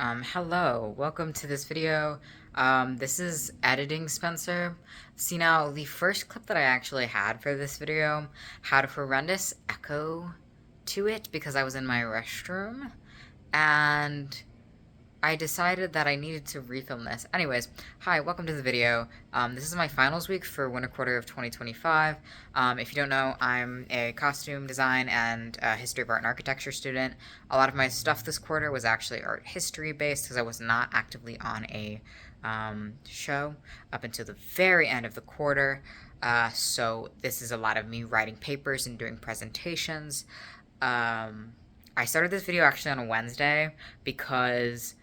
Hello, welcome to this video. This is editing Spencer. See now, the first clip that I actually had for this video had a horrendous echo to it because I was in my restroom, and I decided that I needed to refilm this. Anyways, hi, welcome to the video. This is my finals week for winter quarter of 2025. If you don't know, I'm a costume design and history of art and architecture student. A lot of my stuff this quarter was actually art history based because I was not actively on a show up until the very end of the quarter. So this is a lot of me writing papers and doing presentations. I started this video actually on a Wednesday because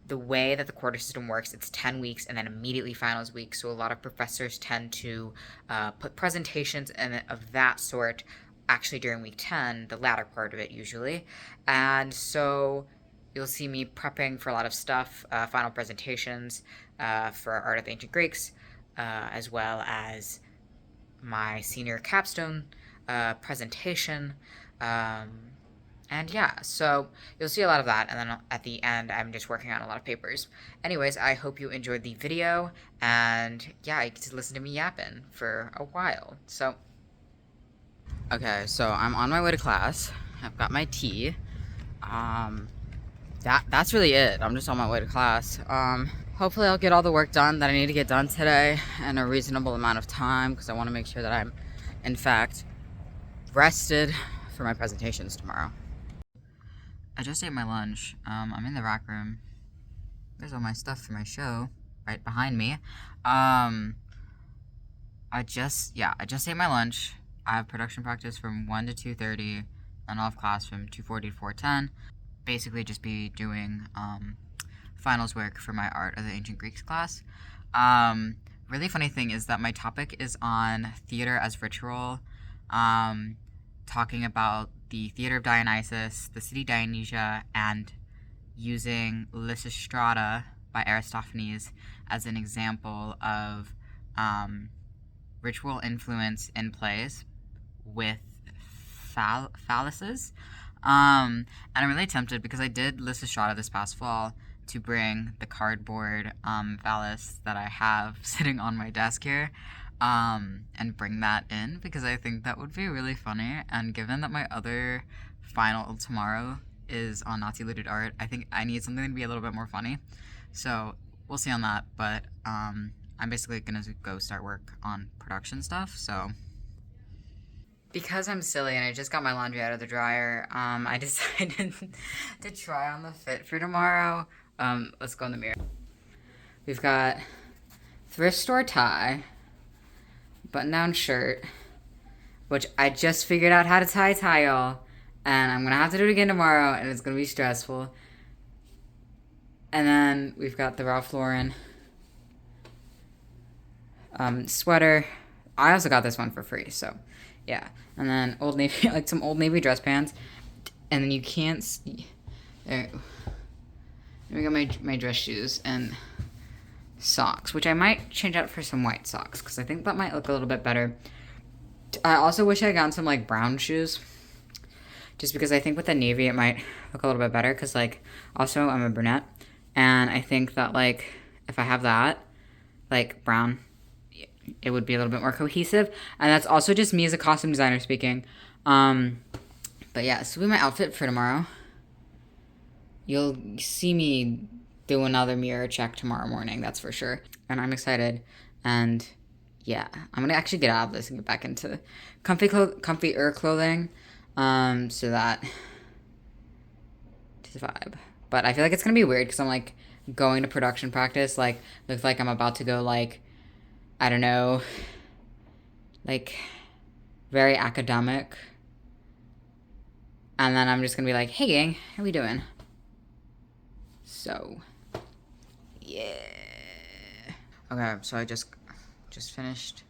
the way that the quarter system works, it's 10 weeks and then immediately finals week. So a lot of professors tend to put presentations and of that sort actually during week 10, the latter part of it usually. And so you'll see me prepping for a lot of stuff, final presentations for Art of the Ancient Greeks, as well as my senior capstone presentation. And yeah, so you'll see a lot of that, and then at the end, I'm just working on a lot of papers. Anyways, I hope you enjoyed the video, and yeah, you get to listen to me yapping for a while. So, okay, so I'm on my way to class. I've got my tea. That's really it. I'm just on my way to class. Hopefully I'll get all the work done that I need to get done today in a reasonable amount of time, because I want to make sure that I'm, in fact, rested for my presentations tomorrow. I just ate my lunch. I'm in the rack room. There's all my stuff for my show right behind me. I just ate my lunch. I have production practice from 1 to 2:30, and I'll have class from 2:40 to 4:10. Basically just be doing finals work for my Art of the Ancient Greeks class. Really funny thing is that my topic is on theater as ritual, talking about the theater of Dionysus, the city Dionysia, and using Lysistrata by Aristophanes as an example of ritual influence in plays with phalluses. And I'm really tempted because I did Lysistrata this past fall to bring the cardboard phallus that I have sitting on my desk here and bring that in, because I think that would be really funny. And given that my other final tomorrow is on Nazi looted art, I think I need something to be a little bit more funny. So we'll see on that, but I'm basically gonna go start work on production stuff. So because I'm silly and I just got my laundry out of the dryer, I decided to try on the fit for tomorrow. Let's go in the mirror. We've got thrift store tie, button-down shirt, which I just figured out how to tie, y'all, and I'm gonna have to do it again tomorrow, and it's gonna be stressful. And then we've got the Ralph Lauren sweater. I also got this one for free, so yeah. And then Old Navy, like some Old Navy dress pants, and then you can't see. There we got my dress shoes and socks, which I might change out for some white socks because I think that might look a little bit better. I also wish I had gotten some like brown shoes, just because I think with the navy it might look a little bit better, because like also I'm a brunette, and I think that like if I have that like brown, it would be a little bit more cohesive. And that's also just me as a costume designer speaking. But yeah, this will be my outfit for tomorrow. You'll see me do another mirror check tomorrow morning, that's for sure. And I'm excited. And yeah, I'm gonna actually get out of this and get back into comfier clothing, so that to the vibe. But I feel like it's gonna be weird because I'm like going to production practice, like looks like I'm about to go like, I don't know, like very academic. And then I'm just gonna be like, hey gang, how we doing? So yeah. Okay, so I just finished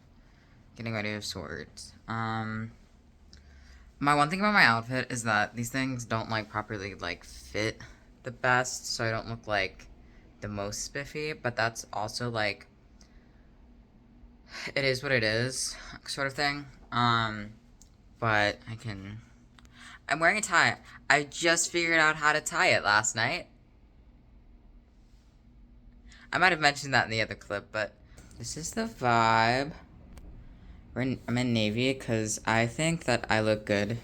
getting ready of sorts. My one thing about my outfit is that these things don't like properly like fit the best, so I don't look like the most spiffy, but that's also like, it is what it is sort of thing. But I'm wearing a tie. I just figured out how to tie it last night. I might have mentioned that in the other clip, but this is the vibe. I'm in navy because I think that I look good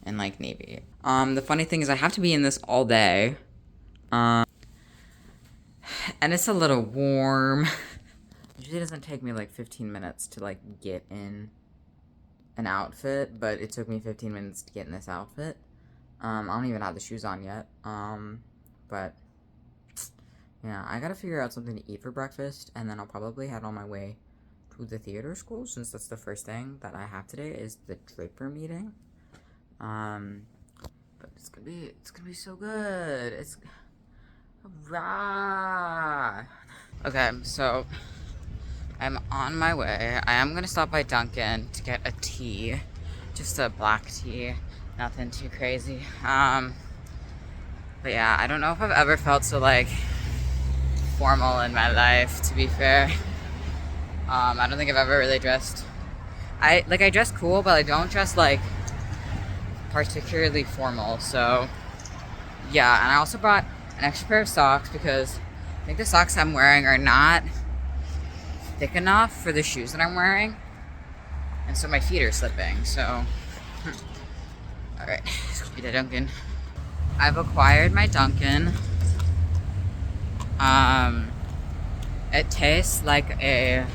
in, like, navy. The funny thing is I have to be in this all day. And it's a little warm. Usually doesn't take me, like, 15 minutes to, like, get in an outfit, but it took me 15 minutes to get in this outfit. I don't even have the shoes on yet. But yeah, I gotta figure out something to eat for breakfast, and then I'll probably head on my way to the theater school, since that's the first thing that I have today is the Draper meeting. But it's gonna be so good. It's rah. Okay, so I'm on my way. I am gonna stop by Dunkin' to get a tea, just a black tea, nothing too crazy. But yeah, I don't know if I've ever felt so, like, formal in my life, to be fair. I don't think I've ever really dressed. I dress cool, but I don't dress, like, particularly formal, so yeah. And I also brought an extra pair of socks because I think the socks I'm wearing are not thick enough for the shoes that I'm wearing, and so my feet are slipping, so alright, let's go get a Dunkin'. I've acquired my Dunkin'. It tastes like a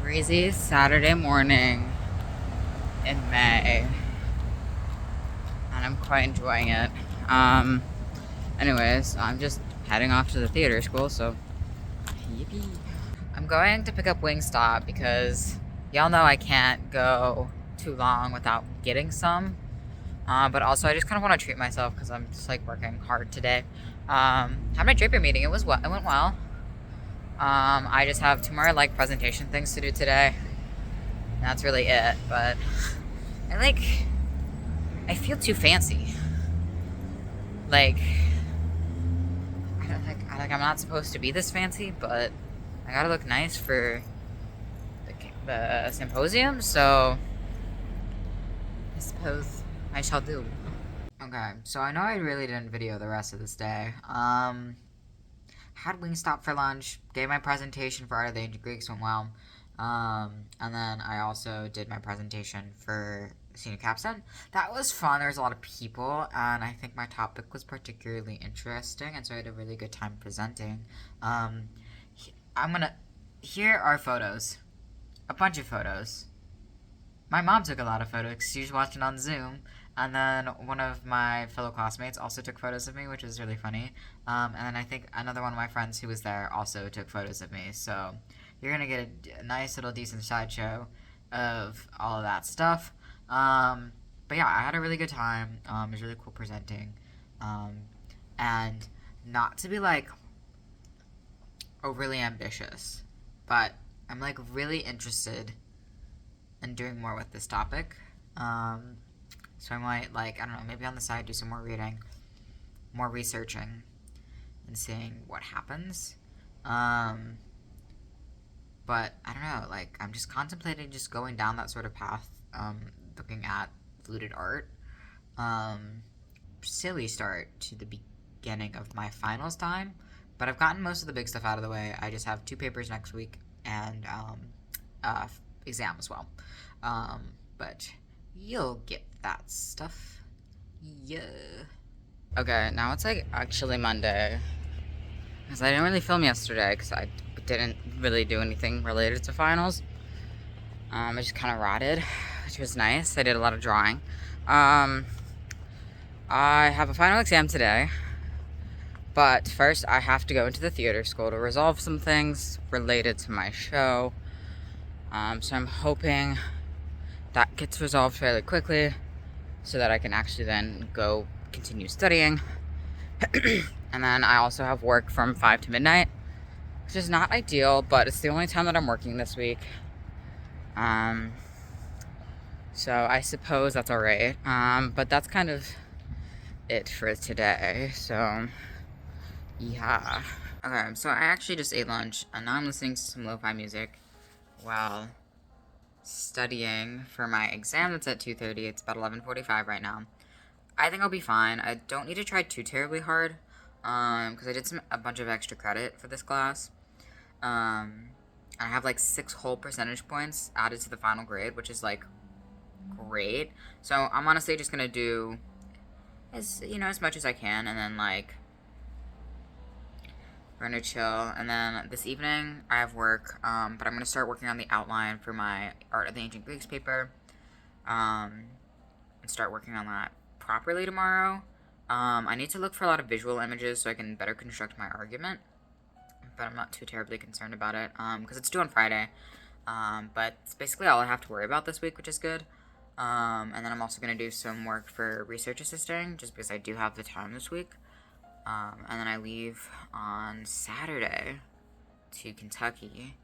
breezy Saturday morning in May, and I'm quite enjoying it. Anyways, I'm just heading off to the theater school, so yippee. I'm going to pick up Wingstop because y'all know I can't go too long without getting some. But also I just kind of want to treat myself because I'm just, like, working hard today. Had my Draper meeting. It went well. I just have 2 more, like, presentation things to do today. And that's really it. But I feel too fancy. Like, I'm not supposed to be this fancy, but I gotta look nice for the symposium, so I suppose I shall do. Okay, so I know I really didn't video the rest of this day. Had Wingstop for lunch, gave my presentation for Art of the Ancient Greeks, went well. And then I also did my presentation for senior capstone. That was fun. There was a lot of people, and I think my topic was particularly interesting, and so I had a really good time presenting. Here are photos. A bunch of photos. My mom took a lot of photos. She was watching on Zoom. And then one of my fellow classmates also took photos of me, which was really funny. And then I think another one of my friends who was there also took photos of me. So you're going to get a nice little decent sideshow of all of that stuff. But yeah, I had a really good time. It was really cool presenting. And not to be, like, overly ambitious, but I'm, like, really interested in doing more with this topic. So I might, like, I don't know, maybe on the side do some more reading, more researching, and seeing what happens. But I don't know, like, I'm just contemplating just going down that sort of path, looking at fluted art. Silly start to the beginning of my finals time, but I've gotten most of the big stuff out of the way. I just have 2 papers next week and exam as well. But you'll get that stuff. Yeah. Okay, now it's, like, actually Monday. Because I didn't really film yesterday because I didn't really do anything related to finals. I just kind of rotted, which was nice. I did a lot of drawing. I have a final exam today. But first, I have to go into the theater school to resolve some things related to my show. So I'm hoping that gets resolved fairly quickly so that I can actually then go continue studying. And then I also have work from 5 to midnight, which is not ideal, but it's the only time that I'm working this week. So I suppose that's alright. But that's kind of it for today. So yeah. Okay, so I actually just ate lunch, and now I'm listening to some lo-fi music while studying for my exam that's at 2:30. It's about 11:45 right now. I think I'll be fine. I don't need to try too terribly hard. because I did a bunch of extra credit for this class. I have like 6 whole percentage points added to the final grade, which is like great. So I'm honestly just gonna do as much as I can, and then like we're gonna chill. And then this evening I have work, but I'm gonna start working on the outline for my Art of the Ancient Greeks paper, and start working on that properly tomorrow. I need to look for a lot of visual images so I can better construct my argument, but I'm not too terribly concerned about it, because it's due on Friday. But it's basically all I have to worry about this week, which is good. And then I'm also going to do some work for research assisting, just because I do have the time this week. And then I leave on Saturday to Kentucky.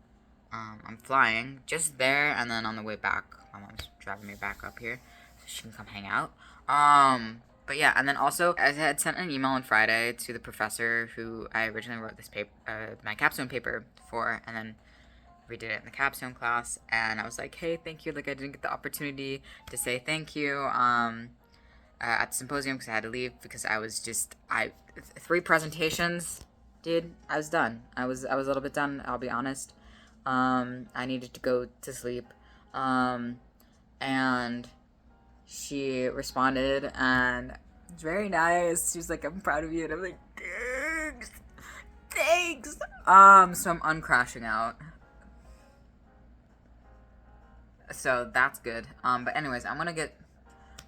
I'm flying just there, and then on the way back, my mom's driving me back up here so she can come hang out. But yeah, and then also I had sent an email on Friday to the professor who I originally wrote this paper, my capstone paper for, and then we did it in the capstone class, and I was like, hey, thank you. Like, I didn't get the opportunity to say thank you at the symposium because I had to leave because I was just 3 presentations, dude. I was done. I was a little bit done. I'll be honest. I needed to go to sleep, and she responded, and it was very nice. She was like, I'm proud of you, and I'm like, thanks. So I'm uncrashing out. So that's good. But anyways, I'm gonna get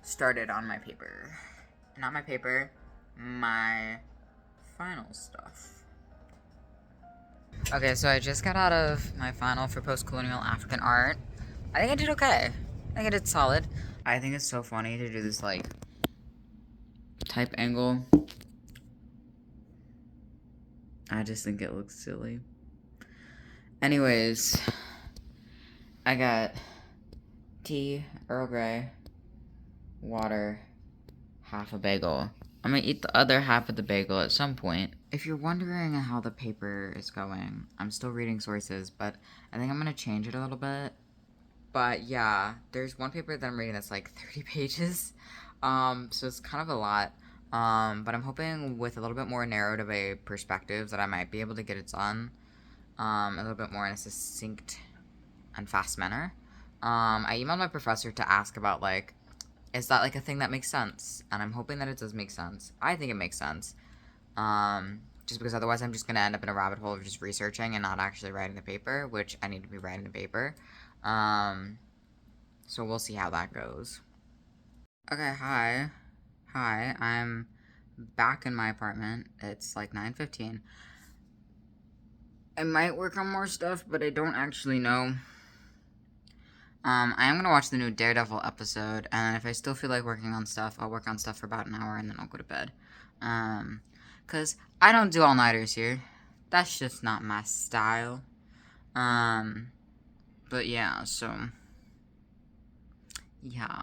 started on my paper. Not my paper, my final stuff. Okay, so I just got out of my final for post-colonial African art. I think I did okay. I think I did solid. I think it's so funny to do this, like, type angle. I just think it looks silly. Anyways, I got tea, Earl Grey, water, half a bagel. I'm gonna eat the other half of the bagel at some point. If you're wondering how the paper is going, I'm still reading sources, but I think I'm gonna change it a little bit. But yeah, there's one paper that I'm reading that's like 30 pages. So it's kind of a lot. But I'm hoping with a little bit more narrowed of a perspective that I might be able to get it done a little bit more in a succinct and fast manner. I emailed my professor to ask about, like, is that, like, a thing that makes sense? And I'm hoping that it does make sense. I think it makes sense. Just because otherwise I'm just going to end up in a rabbit hole of just researching and not actually writing the paper, which I need to be writing the paper. So we'll see how that goes. Okay, hi. I'm back in my apartment. It's like 9:15. I might work on more stuff, but I don't actually know. I am gonna watch the new Daredevil episode, and if I still feel like working on stuff, I'll work on stuff for about an hour, and then I'll go to bed. Cause I don't do all-nighters here. That's just not my style. But yeah, so yeah.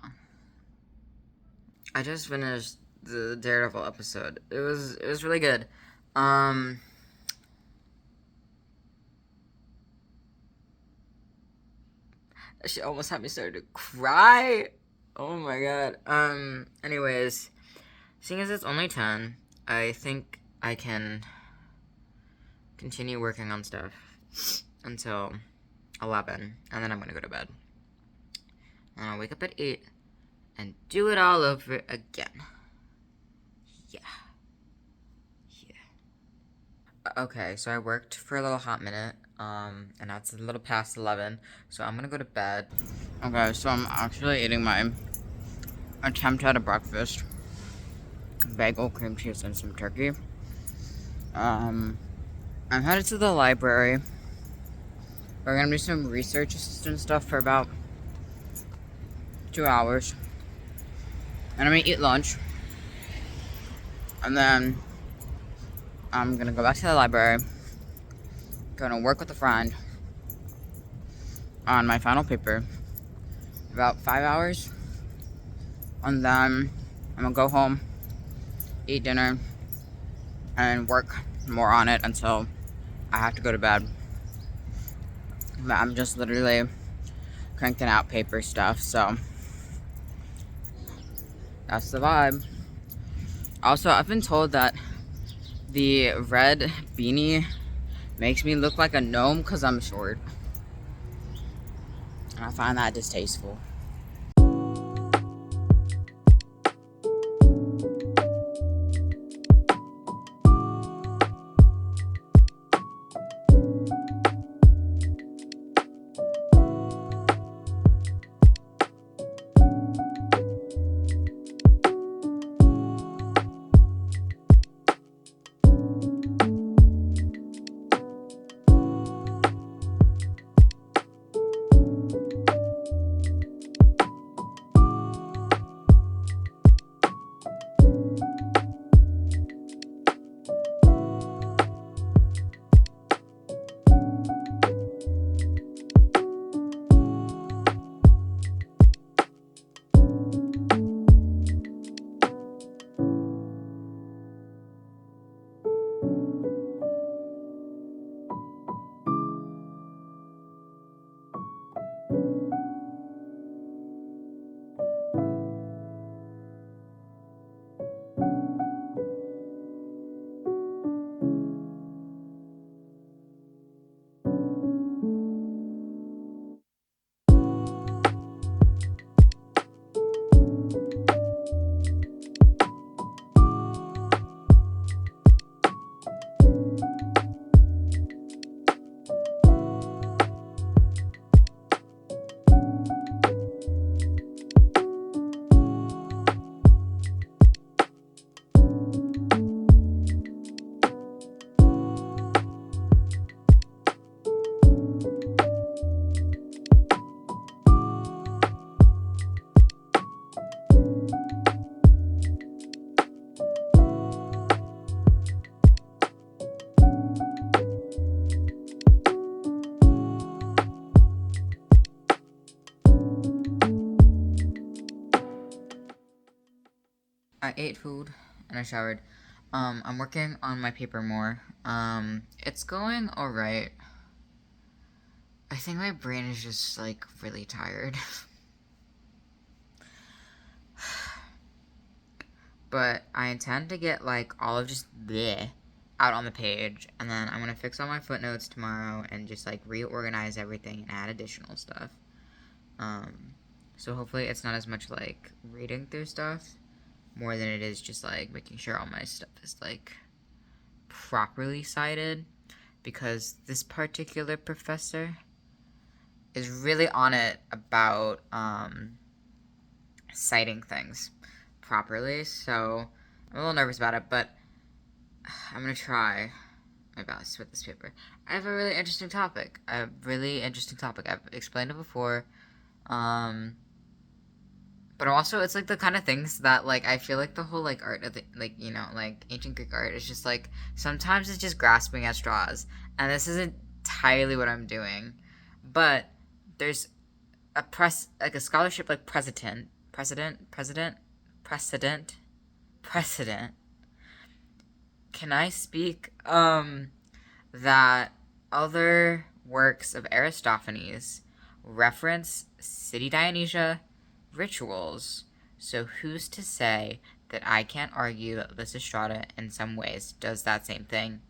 I just finished the Daredevil episode. It was really good. She almost had me start to cry. Oh my god. Anyways, seeing as it's only 10, I think I can continue working on stuff until 11, and then I'm gonna go to bed. And I'll wake up at 8 and do it all over again. Yeah. Okay, so I worked for a little hot minute, and that's a little past 11, so I'm gonna go to bed. Okay, so I'm actually eating my attempt at a breakfast. Bagel, cream cheese, and some turkey. I'm headed to the library. We're gonna do some research assistant stuff for about 2 hours. And I'm gonna eat lunch. And then I'm gonna go back to the library. Gonna work with a friend on my final paper. About 5 hours. And then I'm gonna go home, eat dinner, and work more on it until I have to go to bed. But I'm just literally cranking out paper stuff, so that's the vibe. Also, I've been told that The red beanie makes me look like a gnome because I'm short. And I find that distasteful. I ate food and I showered. I'm working on my paper more. It's going alright. I think my brain is just like really tired. But I intend to get like all of just bleh out on the page, and then I'm gonna fix all my footnotes tomorrow and just like reorganize everything and add additional stuff. So hopefully it's not as much like reading through stuff more than it is just like making sure all my stuff is like properly cited, because this particular professor is really on it about citing things properly. So I'm a little nervous about it, but I'm gonna try my best with this paper. I have a really interesting topic. I've explained it before. But also, it's like the kind of things that like I feel like the whole like art of the, like, you know, like ancient Greek art is just like sometimes it's just grasping at straws, and this isn't entirely what I'm doing. But there's a scholarship like precedent. Can I speak? That other works of Aristophanes reference City Dionysia rituals. So who's to say that I can't argue that Lysistrata in some ways does that same thing?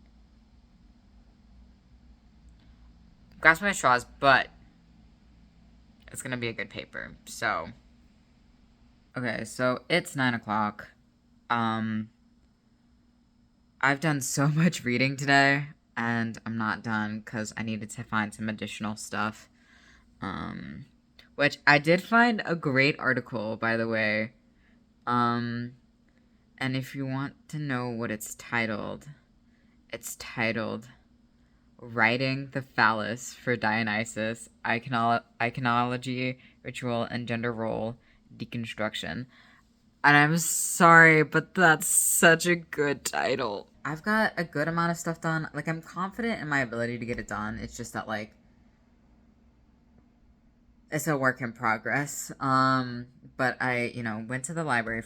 Grasp my straws, but it's gonna be a good paper. So, okay, so it's 9 o'clock. Um, I've done so much reading today, and I'm not done because I needed to find some additional stuff. Um, which I did find a great article, by the way. Um, and if you want to know what it's titled Writing the Phallus for Dionysus, Iconology, Ritual, and Gender Role Deconstruction. And I'm sorry, but that's such a good title. I've got a good amount of stuff done. Like, I'm confident in my ability to get it done. It's just that, like, it's a work in progress. But I, went to the library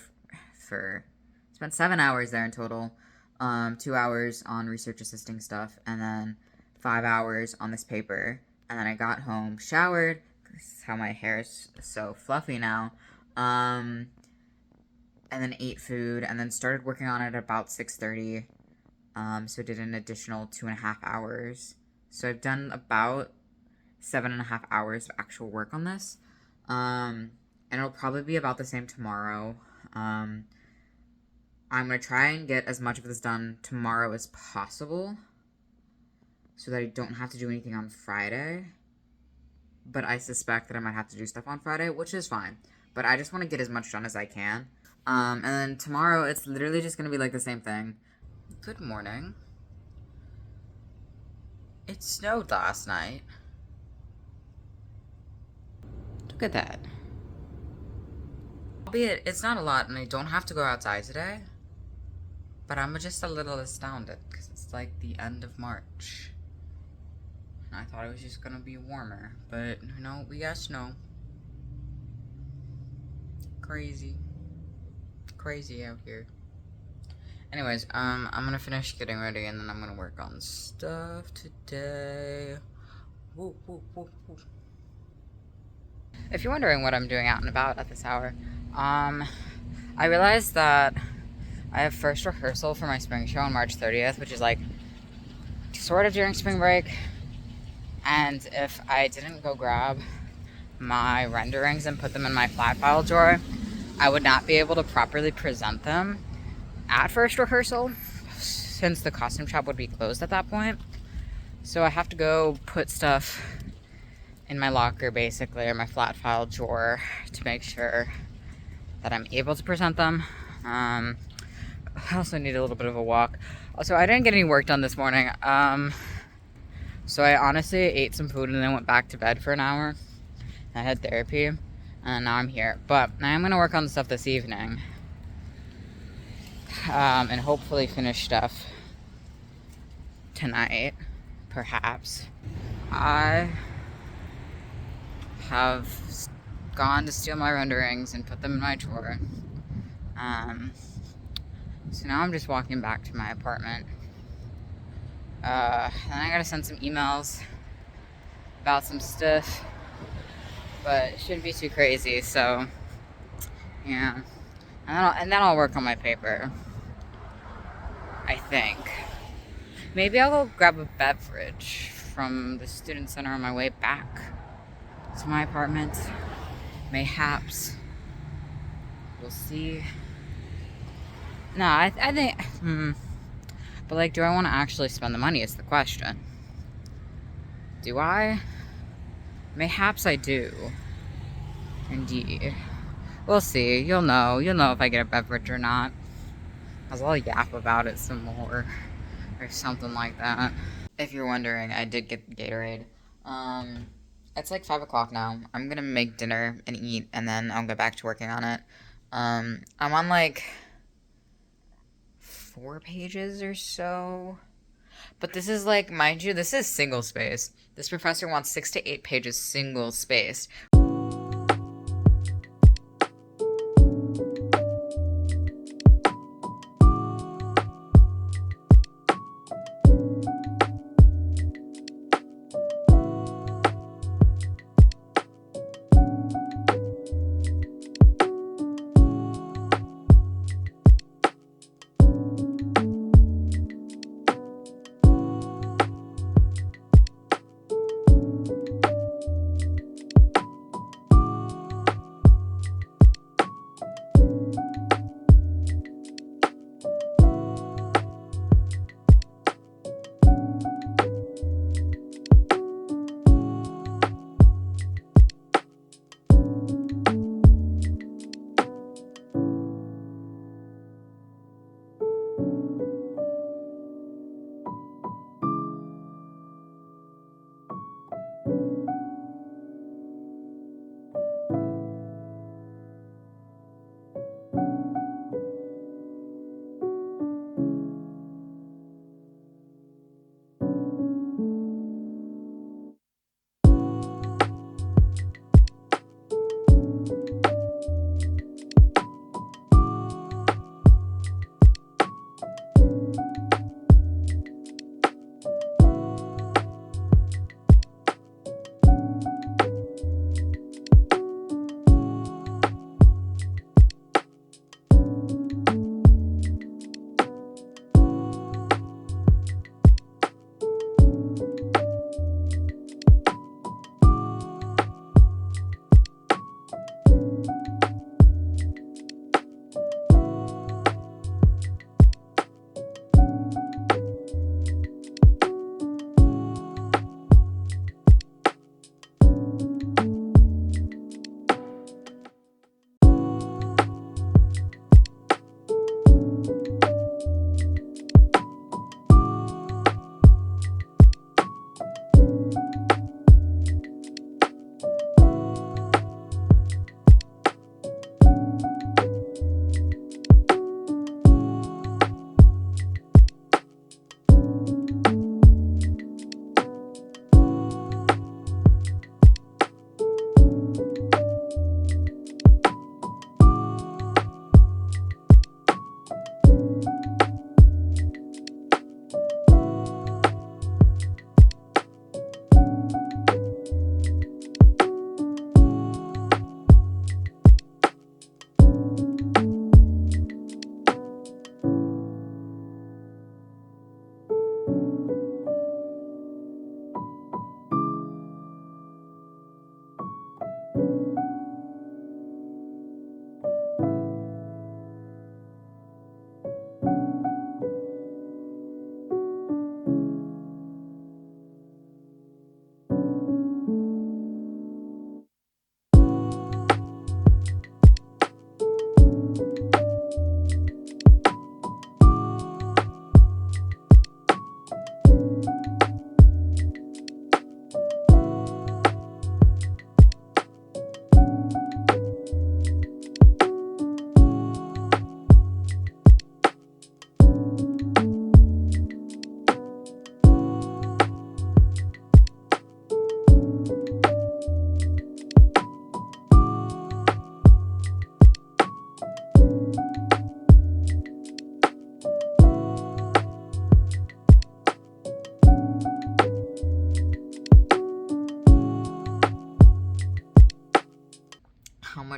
for spent 7 hours there in total. 2 hours on research assisting stuff, and then 5 hours on this paper. And then I got home, showered. This is how my hair is so fluffy now. And then ate food, and then started working on it at about 6:30. So I did an additional 2.5 hours. So I've done about 7.5 hours of actual work on this. And it'll probably be about the same tomorrow. I'm going to try and get as much of this done tomorrow as possible so that I don't have to do anything on Friday. But I suspect that I might have to do stuff on Friday, which is fine. But I just want to get as much done as I can. And then tomorrow, it's literally just going to be like the same thing. Good morning. It snowed last night. Look at that. Albeit, it's not a lot, and I don't have to go outside today. But I'm just a little astounded, because it's like the end of March. And I thought it was just gonna be warmer, but no, we got snow. Crazy. Crazy out here. Anyways, I'm gonna finish getting ready, and then I'm gonna work on stuff today. Woo, woo, woo, woo. If you're wondering what I'm doing out and about at this hour, I realized that I have first rehearsal for my spring show on March 30th, which is like sort of during spring break. And if I didn't go grab my renderings and put them in my flat file drawer, I would not be able to properly present them at first rehearsal, since the costume shop would be closed at that point. So I have to go put stuff in my locker, basically, or my flat file drawer, to make sure that I'm able to present them. I also need a little bit of a walk. Also, I didn't get any work done this morning. So I honestly ate some food and then went back to bed for an hour. I had therapy, and now I'm here. But I am going to work on stuff this evening. And hopefully finish stuff tonight, perhaps. I have gone to steal my renderings and put them in my drawer. So now I'm just walking back to my apartment. Then I gotta send some emails about some stuff, but it shouldn't be too crazy, so yeah. And then I'll work on my paper, I think. Maybe I'll go grab a beverage from the student center on my way back to my apartment. Mayhaps. We'll see. No, I think, but like, do I want to actually spend the money is the question. Do I? Mayhaps I do. Indeed. We'll see. You'll know. You'll know if I get a beverage or not. Because I'll yap about it some more. Or something like that. If you're wondering, I did get Gatorade. It's like 5 o'clock now. I'm gonna make dinner and eat, and then I'll get back to working on it. I'm on like 4 pages or so. But this is like, mind you, this is single space. This professor wants 6 to 8 pages single spaced.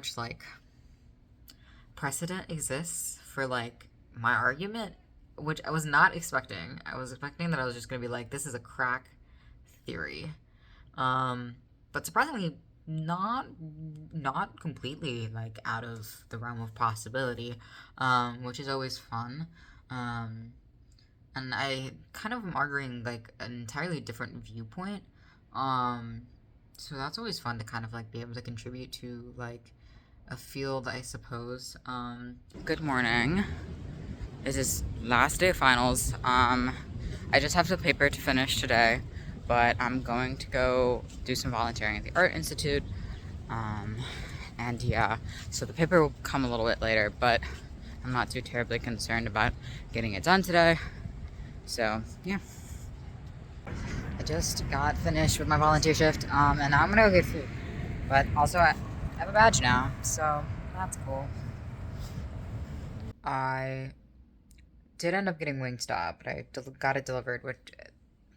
much like precedent exists for like my argument, which I was not expecting. I was expecting that I was just gonna be like, this is a crack theory. But surprisingly, not completely like out of the realm of possibility, which is always fun. Um, and I kind of am arguing like an entirely different viewpoint. Um, so that's always fun to kind of like be able to contribute to like a field, I suppose. Good morning. This is last day of finals. I just have the paper to finish today, but I'm going to go do some volunteering at the Art Institute. Um, and yeah, so the paper will come a little bit later, but I'm not too terribly concerned about getting it done today. So yeah, I just got finished with my volunteer shift, and now I'm gonna go get food. But also, I have a badge now, so that's cool. I did end up getting Wingstop, but I got it delivered, which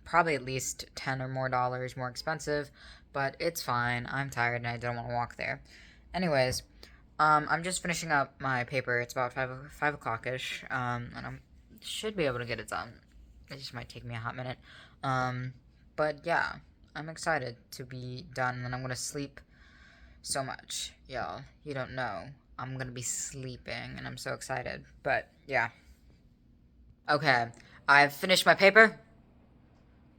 probably at least $10 or more more expensive, but it's fine. I'm tired and I don't want to walk there. Anyways, I'm just finishing up my paper. It's about 5 o'clock ish, and I should be able to get it done. It just might take me a hot minute. But yeah, I'm excited to be done, and I'm gonna sleep so much, y'all. You don't know. I'm gonna be sleeping, and I'm so excited. But yeah. Okay, I've finished my paper.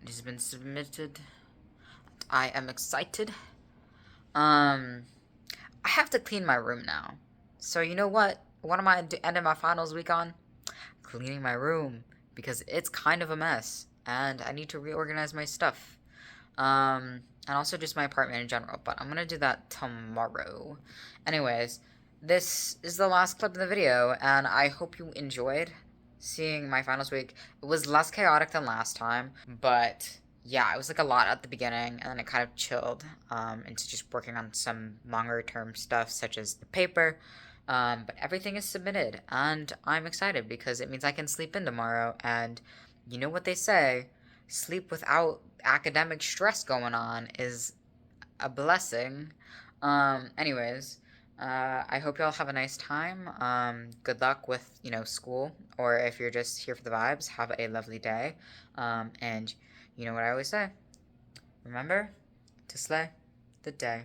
It has been submitted. I am excited. I have to clean my room now. So you know what? What am I ending my finals week on? Cleaning my room because it's kind of a mess, and I need to reorganize my stuff. And also just my apartment in general. But I'm gonna do that tomorrow. Anyways, this is the last clip of the video, and I hope you enjoyed seeing my finals week. It was less chaotic than last time, but yeah, it was like a lot at the beginning, and then it kind of chilled into just working on some longer term stuff, such as the paper. But everything is submitted, and I'm excited because it means I can sleep in tomorrow. And you know what they say, sleep without academic stress going on is a blessing. Anyways, I hope y'all have a nice time. Good luck with, school, or if you're just here for the vibes, have a lovely day. And you know what I always say, remember to slay the day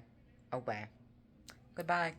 away. Goodbye.